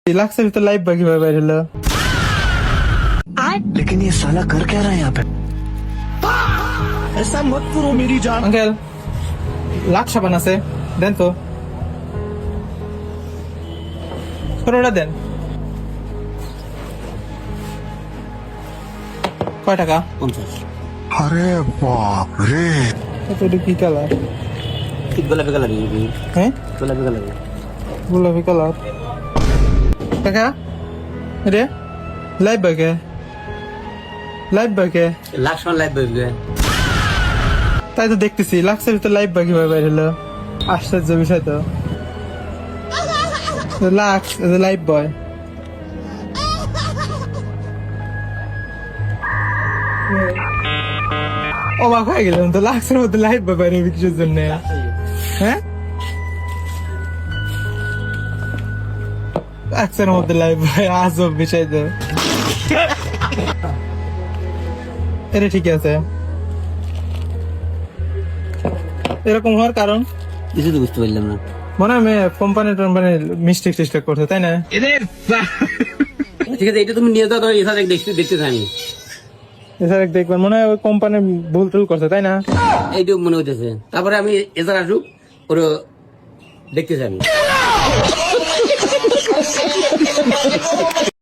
লাগছে তো লাইভ বা কিভাবে বাইর হলো? लेकिन ये साला कर क्या रहा है यहाँ पे? ऐसा मत करो मेरी जान। আঙ্কেল লাখ সাবান আছে, দেন তো। ওটা দেন। কয় টাকা? 50। अरे बाप रे। এটা কি কালার? গোলাপি কালার হ্যাঁ গোলাপি কালার গোলাপি কালার। কাকা রে লাইভ বাগে লাইভ বাগে লাক্সমান লাইভ বেবি তাই তো দেখতেছি লাগছে তো লাইভ বা কিভাবে বাইর হলো? আশ্চর্য বিষয় তো। লাক্স লাইভ বয়। অবাক হয়ে গেলাম তো, লাক্সের মধ্যে লাইভ বয় বাইরে কিছুর জন্য। হ্যাঁ লাক্সের মধ্যে লাইভ বয়, আজব বিষয় তো। এটা ঠিক আছে, এরকম হওয়ার কারণ কিছু তো বুঝতে পারলাম না। মনে হয় কোম্পানি মিস্টেক টিস্টেক করছে, তাই না? ঠিক আছে, এটা তুমি নিয়ে যাও, তোমার এসা দেখতে চাই আমি। এছাড়া দেখবেন মনে হয় ওই কোম্পানি ভুল টুল করছে, তাই না? এইটুকু মনে হইতেছে। তারপরে আমি এসা আসুক ওরা দেখতে চাই আমি।